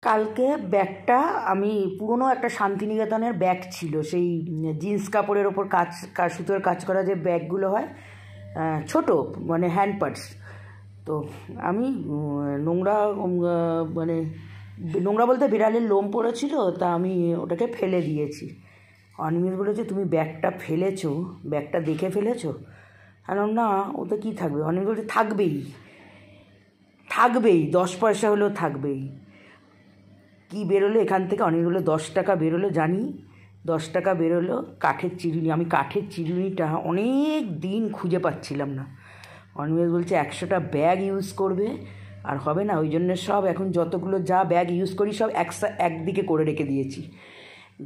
কালকে ব্যাগটা আমি পুরনো একটা শান্তিনিকেতনের ব্যাগ ছিল, সেই জিন্স কাপড়ের ওপর সুতোর কাজ করা যে ব্যাগগুলো হয়, ছোট মানে হ্যান্ড পার্স। তো আমি নোংরা মানে নোংরা বলতে বিড়ালের লোম পড়েছিল, তা আমি ওটাকে ফেলে দিয়েছি। অনিমেষ বলেছে, তুমি ব্যাগটা ফেলেছো, ব্যাগটা দেখে ফেলেছো? না, ওতে কী থাকবে? অনিমেষ বলছে, থাকবেই 10 পয়সা হলেও থাকবেই। কি বেরোলো এখান থেকে? অনিল বললো 10 টাকা বেরোলো, জানি 10 টাকা বেরোলো কাঠের চিরুনি। আমি কাঠের চিরুনিটা অনেক দিন খুঁজে পাচ্ছিলাম না। অনিমেষ বলছে 100টা ব্যাগ ইউজ করবে, আর হবে না। ওই জন্য সব এখন যতগুলো যা ব্যাগ ইউজ করি সব একদিকে করে রেখে দিয়েছি।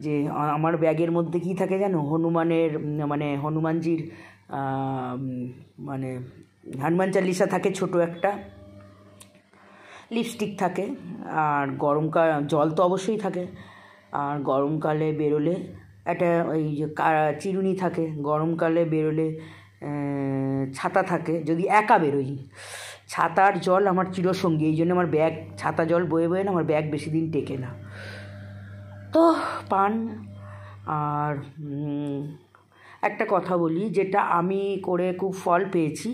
যে আমার ব্যাগের মধ্যে কী থাকে জানো? হনুমানজির মানে হনুমান চালিসা থাকে, ছোট একটা লিপস্টিক থাকে, আর গরমকাল জল তো অবশ্যই থাকে, আর গরমকালে বেরোলে একটা ওই যে চিরুনি থাকে, গরমকালে বেরোলে ছাতা থাকে যদি একা বেরোই। ছাতার জল আমার চিরসঙ্গী, এই জন্য আমার ব্যাগ ছাতা জল বয়ে বয়ে না আমার ব্যাগ বেশি দিন টেকে না। তো পান। আর একটা কথা বলি, যেটা আমি করে খুব ফল পেয়েছি,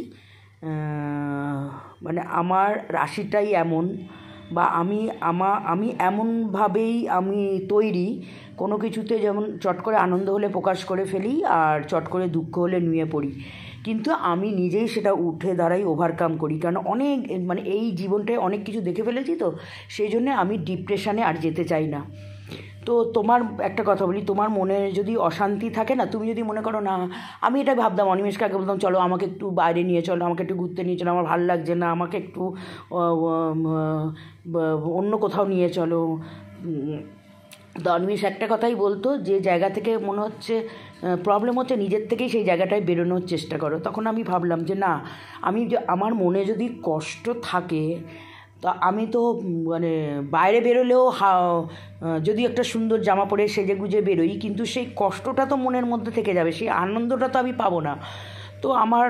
মানে আমার রাশিটাই এমন, বা আমি এমনভাবেই আমি তৈরি, কোনো কিছুতে যেমন চট করে আনন্দ হলে প্রকাশ করে ফেলি, আর চট করে দুঃখ হলে নুয়ে পড়ি। কিন্তু আমি নিজেই সেটা উঠে দাঁড়াই, ওভারকাম করি, কারণ অনেক মানে এই জীবনটায় অনেক কিছু দেখে ফেলেছি, তো সেই জন্যে আমি ডিপ্রেশনে আর যেতে চাই না। তো তোমার একটা কথা বলি, তোমার মনে যদি অশান্তি থাকে না, তুমি যদি মনে করো না, আমি এটা ভাবতাম, অনিমেষকে আগে বলতাম চলো আমাকে একটু বাইরে নিয়ে চলো, আমাকে একটু ঘুরতে নিয়ে চলো, আমার ভালো লাগছে না, আমাকে একটু অন্য কোথাও নিয়ে চলো। তো অনিমেষ একটা কথাই বলতো, যে জায়গা থেকে মনে হচ্ছে প্রবলেম হচ্ছে, নিজের থেকেই সেই জায়গাটায় বেরোনোর চেষ্টা করো। তখন আমি ভাবলাম যে না, আমার মনে যদি কষ্ট থাকে, তা আমি তো মানে বাইরে বেরোলেও যদি একটা সুন্দর জামা পরে সেজে গুজে বেরোই, কিন্তু সেই কষ্টটা তো মনের মধ্যে থেকে যাবে, সেই আনন্দটা তো আমি পাবো না। তো আমার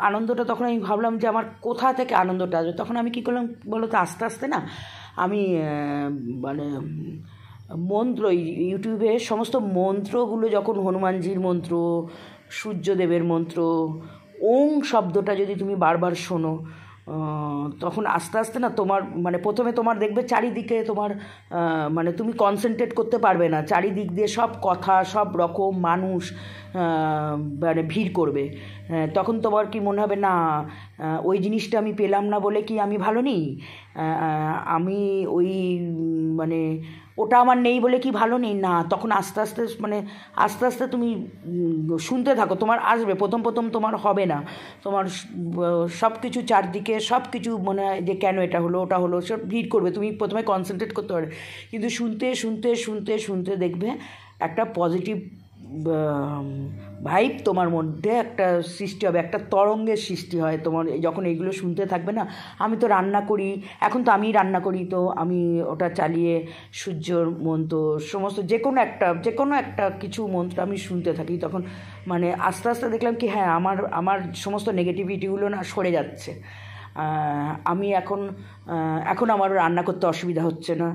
আনন্দটা, তখন আমি ভাবলাম যে আমার কোথা থেকে আনন্দটা আসবে। তখন আমি কী করলাম বলো তো, আস্তে আস্তে না আমি মানে মন্ত্র, ইউটিউবে সমস্ত মন্ত্রগুলো, যখন হনুমানজির মন্ত্র, সূর্যদেবের মন্ত্র, ওং শব্দটা যদি তুমি বারবার শোনো, তখন আস্তে আস্তে না তোমার মানে প্রথমে তোমার দেখবে চারিদিকে তোমার মানে তুমি কনসেন্ট্রেট করতে পারবে না, চারিদিক দিয়ে সব কথা, সব রকম মানুষ মানে ভিড় করবে। তখন তোমার কি মনে হবে, না ওই জিনিসটা আমি পেলাম না বলে কি আমি ভালো নেই, আমি ওই মানে ওটা আমার নেই বলে কি ভালো নেই না। তখন আস্তে আস্তে তুমি শুনতে থাকো, তোমার আসবে। প্রথম তোমার হবে না, তোমার সব কিছু চারদিকে সব কিছু মনে হয় যে কেন এটা হলো ওটা হলো, সব ভিড় করবে, তুমি প্রথমে কনসেন্ট্রেট করতে পারবে। কিন্তু শুনতে দেখবে একটা পজিটিভ ভাইব তোমার মধ্যে একটা সৃষ্টি হবে, একটা তরঙ্গের সৃষ্টি হয় তোমার যখন এইগুলো শুনতে থাকবে না। আমি তো রান্না করি, এখন তো আমিই রান্না করি, তো আমি ওটা চালিয়ে সূর্যর মন্ত্র, সমস্ত যে কোনো একটা কিছু মন্ত্র আমি শুনতে থাকি। তখন মানে আস্তে আস্তে দেখলাম কি, হ্যাঁ আমার সমস্ত নেগেটিভিটিগুলো না সরে যাচ্ছে। আমি এখন আমার রান্না করতে অসুবিধা হচ্ছে না,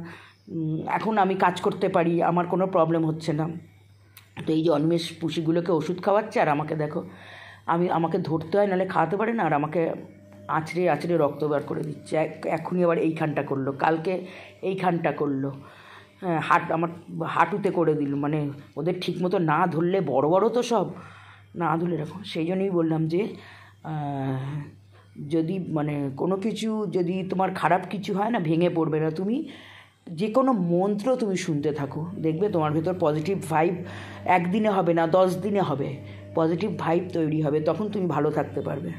এখন আমি কাজ করতে পারি, আমার কোনো প্রবলেম হচ্ছে না। তো এই যে অনিমেষ পুষিগুলোকে ওষুধ খাওয়াচ্ছে, আর আমাকে দেখো, আমাকে ধরতে হয়, নাহলে খাওয়াতে পারে না, আর আমাকে আঁচড়ে রক্ত বার করে দিচ্ছে। এখনই আবার এইখানটা করলো, কালকে এইখানটা করলো, আমার হাঁটুতে করে দিল। মানে ওদের ঠিক মতো না ধরলে, বড় তো সব না ধরলে এরকম। সেই জন্যই বললাম যে যদি মানে কোনো কিছু যদি তোমার খারাপ কিছু হয় না, ভেঙে পড়বে না। তুমি যে কোনো মন্ত্র তুমি শুনতে থাকো, দেখবে তোমার ভেতর পজিটিভ ভাইব একদিনে হবে না, 10 দিনে হবে, পজিটিভ ভাইব তৈরি হবে, তখন তুমি ভালো থাকতে পারবে।